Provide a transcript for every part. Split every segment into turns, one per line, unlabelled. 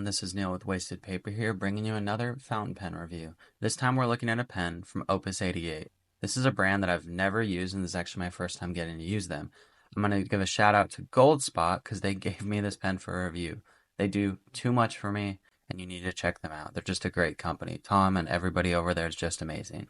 this is Neil with Wasted Paper here, bringing you another fountain pen review. This time we're looking at a pen from Opus 88. This is a brand that I've never used, and this is actually my first time getting to use them. I'm going to give a shout out to Goldspot because they gave me this pen for a review. They do too much for me, and you need to check them out. They're just a great company. Tom and everybody over there is just amazing.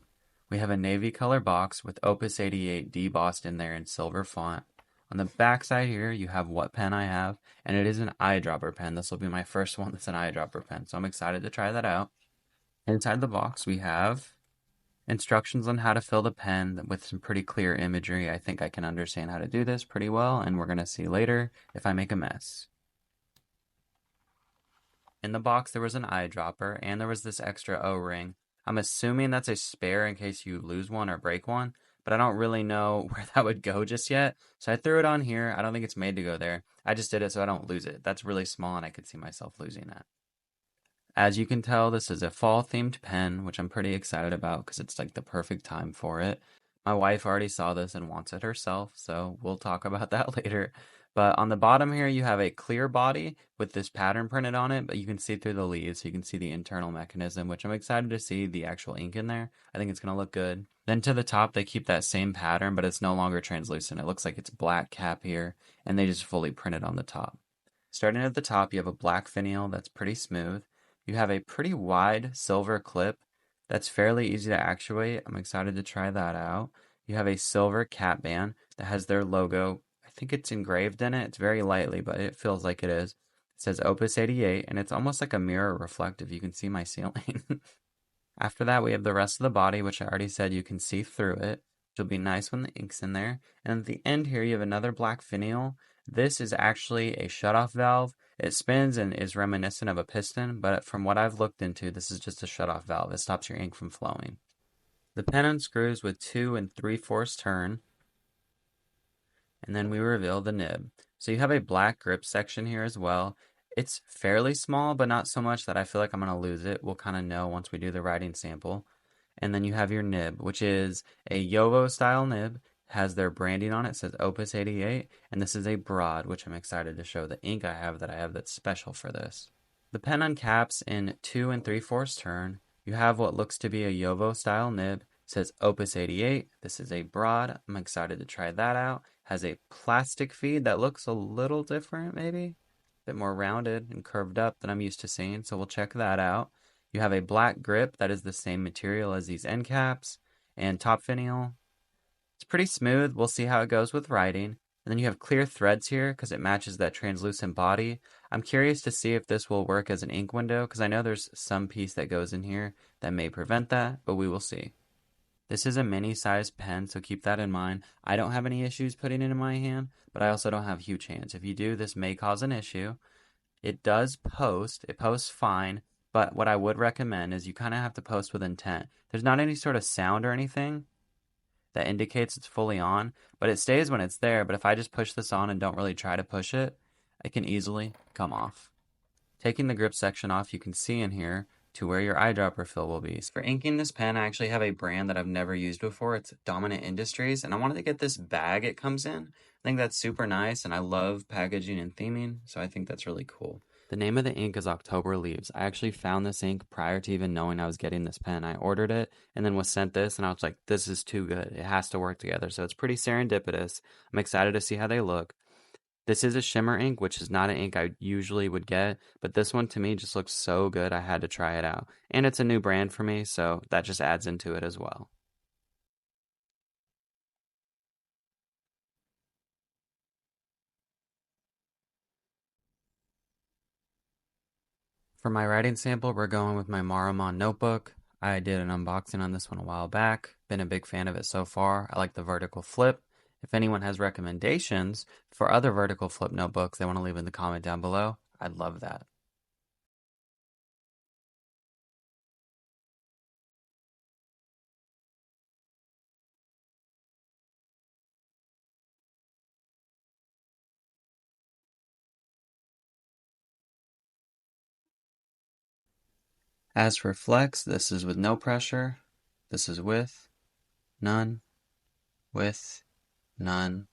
We have a navy color box with Opus 88 debossed in there in silver font. On the back side here, you have what pen I have, and it is an eyedropper pen. This will be my first one that's an eyedropper pen, so I'm excited to try that out. Inside the box, we have instructions on how to fill the pen with some pretty clear imagery. I think I can understand how to do this pretty well, and we're going to see later if I make a mess. In the box, there was an eyedropper, and there was this extra O-ring. I'm assuming that's a spare in case you lose one or break one, but I don't really know where that would go just yet. So I threw it on here. I don't think it's made to go there. I just did it so I don't lose it. That's really small, and I could see myself losing that. As you can tell, this is a fall-themed pen, which I'm pretty excited about because it's like the perfect time for it. My wife already saw this and wants it herself, so we'll talk about that later. But on the bottom here, you have a clear body with this pattern printed on it, but you can see through the leaves, so you can see the internal mechanism, which I'm excited to see the actual ink in there. I think it's going to look good. Then to the top, they keep that same pattern, but it's no longer translucent. It looks like it's black cap here, and they just fully print it on the top. Starting at the top, you have a black finial that's pretty smooth. You have a pretty wide silver clip that's fairly easy to actuate. I'm excited to try that out. You have a silver cap band that has their logo. I think it's engraved in it. It's very lightly, but it feels like it is. It says Opus 88, and it's almost like a mirror reflective. You can see my ceiling. After that, we have the rest of the body, which I already said you can see through it, which will be nice when the ink's in there. And at the end here, you have another black finial. This is actually a shutoff valve. It spins and is reminiscent of a piston, but from what I've looked into, this is just a shutoff valve. It stops your ink from flowing. The pen unscrews with 2 3/4 turn, and then we reveal the nib. So you have a black grip section here as well. It's fairly small, but not so much that I feel like I'm going to lose it. We'll kind of know once we do the writing sample. And then you have your nib, which is a Yovo style nib. Has their branding on it. It says Opus 88, and this is a broad, which I'm excited to show the ink I have that's special for this. The pen uncaps in 2 3/4 turn. You have what looks to be a Yovo style nib. It says Opus 88. This is a broad. I'm excited to try that out. Has a plastic feed that looks a little different, maybe a bit more rounded and curved up than I'm used to seeing, so we'll check that out. You have a black grip that is the same material as these end caps, and top finial. It's pretty smooth. We'll see how it goes with writing. And then you have clear threads here because it matches that translucent body. I'm curious to see if this will work as an ink window because I know there's some piece that goes in here that may prevent that, but we will see. This is a mini-sized pen, so keep that in mind. I don't have any issues putting it in my hand, but I also don't have huge hands. If you do, this may cause an issue. It does post. It posts fine, but what I would recommend is you kind of have to post with intent. There's not any sort of sound or anything that indicates it's fully on, but it stays when it's there. But if I just push this on and don't really try to push it, it can easily come off. Taking the grip section off, you can see in here to where your eyedropper fill will be. So for inking this pen, I actually have a brand that I've never used before. It's Dominant Industries, and I wanted to get this bag it comes in. I think that's super nice, and I love packaging and theming, so I think that's really cool. The name of the ink is October Leaves. I actually found this ink prior to even knowing I was getting this pen. I ordered it and then was sent this, and I was like, this is too good. It has to work together. So it's pretty serendipitous. I'm excited to see how they look. This is a shimmer ink, which is not an ink I usually would get, but this one to me just looks so good I had to try it out. And it's a new brand for me, so that just adds into it as well. For my writing sample, we're going with my Maruman notebook. I did an unboxing on this one a while back. Been a big fan of it so far. I like the vertical flip. If anyone has recommendations for other vertical flip notebooks they want to leave in the comment down below, I'd love that. As for flex, this is with no pressure. This is with, none, with, none.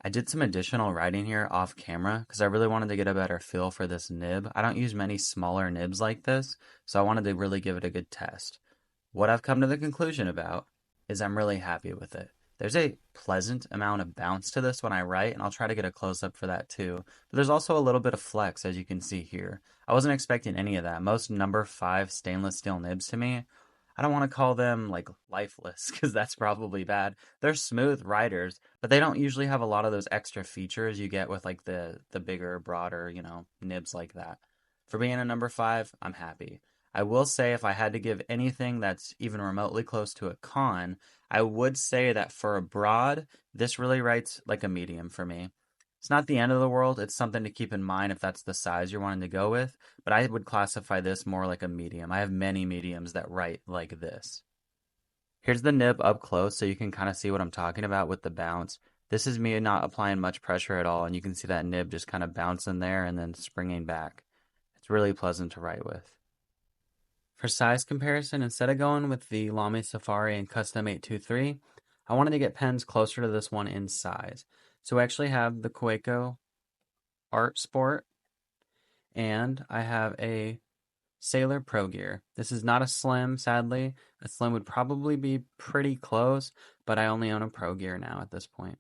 I did some additional writing here off camera because I really wanted to get a better feel for this nib. I don't use many smaller nibs like this, so I wanted to really give it a good test. What I've come to the conclusion about is I'm really happy with it. There's a pleasant amount of bounce to this when I write, and I'll try to get a close up for that too. But there's also a little bit of flex, as you can see here. I wasn't expecting any of that. Most number 5 stainless steel nibs to me, I don't want to call them like lifeless because that's probably bad. They're smooth writers, but they don't usually have a lot of those extra features you get with like the bigger, broader, nibs like that. For being a number 5, I'm happy. I will say if I had to give anything that's even remotely close to a con, I would say that for a broad, this really writes like a medium for me. It's not the end of the world. It's something to keep in mind if that's the size you're wanting to go with, but I would classify this more like a medium. I have many mediums that write like this. Here's the nib up close so you can kind of see what I'm talking about with the bounce. This is me not applying much pressure at all, and you can see that nib just kind of bouncing there and then springing back. It's really pleasant to write with. For size comparison, instead of going with the Lamy Safari and Custom 823, I wanted to get pens closer to this one in size. So I actually have the Kaweco Art Sport, and I have a Sailor Pro Gear. This is not a Slim, sadly. A Slim would probably be pretty close, but I only own a Pro Gear now at this point.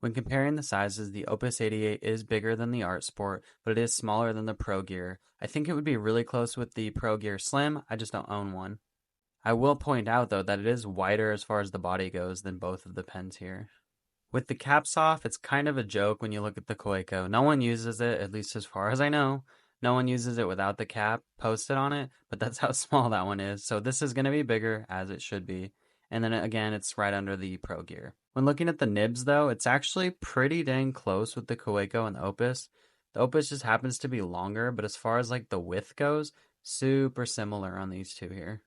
When comparing the sizes, the Opus 88 is bigger than the Art Sport, but it is smaller than the Pro Gear. I think it would be really close with the Pro Gear Slim, I just don't own one. I will point out though that it is wider as far as the body goes than both of the pens here. With the caps off, it's kind of a joke when you look at the Kaweco. No one uses it, at least as far as I know. No one uses it without the cap posted on it, but that's how small that one is. So this is going to be bigger, as it should be. And then again, it's right under the Pro Gear. When looking at the nibs though, it's actually pretty dang close with the Kaweco and the Opus. The Opus just happens to be longer, but as far as like the width goes, super similar on these two here.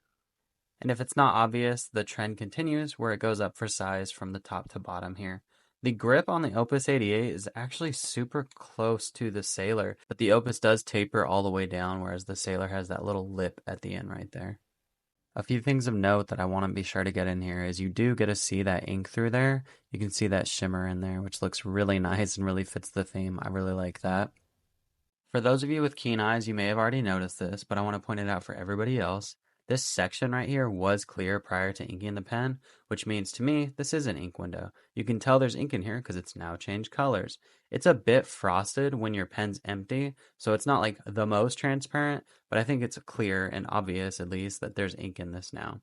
And if it's not obvious, the trend continues where it goes up for size from the top to bottom here. The grip on the Opus 88 is actually super close to the Sailor, but the Opus does taper all the way down, whereas the Sailor has that little lip at the end right there. A few things of note that I want to be sure to get in here is you do get to see that ink through there. You can see that shimmer in there, which looks really nice and really fits the theme. I really like that. For those of you with keen eyes, you may have already noticed this, but I want to point it out for everybody else. This section right here was clear prior to inking the pen, which means to me, this is an ink window. You can tell there's ink in here because it's now changed colors. It's a bit frosted when your pen's empty, so it's not like the most transparent, but I think it's clear and obvious at least that there's ink in this now.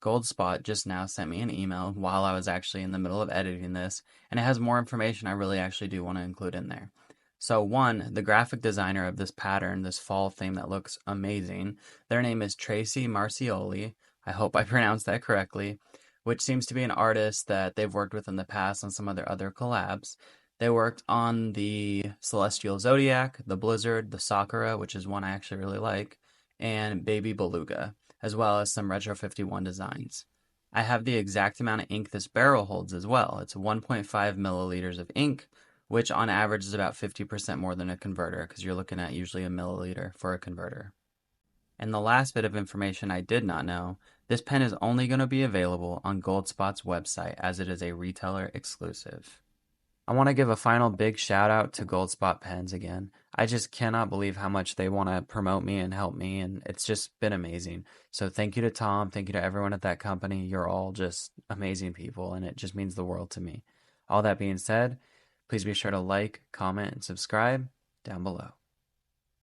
Goldspot just now sent me an email while I was actually in the middle of editing this, and it has more information I really actually do want to include in there. So one, the graphic designer of this pattern, this fall theme that looks amazing, their name is Tracy Marcioli. I hope I pronounced that correctly, which seems to be an artist that they've worked with in the past on some of their other collabs. They worked on the Celestial Zodiac, the Blizzard, the Sakura, which is one I actually really like, and Baby Beluga, as well as some Retro 51 designs. I have the exact amount of ink this barrel holds as well. It's 1.5 milliliters of ink, which on average is about 50% more than a converter, because you're looking at usually a milliliter for a converter. And the last bit of information I did not know, this pen is only going to be available on Goldspot's website as it is a retailer exclusive. I want to give a final big shout out to Goldspot Pens again. I just cannot believe how much they want to promote me and help me, and it's just been amazing. So thank you to Tom, thank you to everyone at that company. You're all just amazing people, and it just means the world to me. All that being said, please be sure to like, comment, and subscribe down below.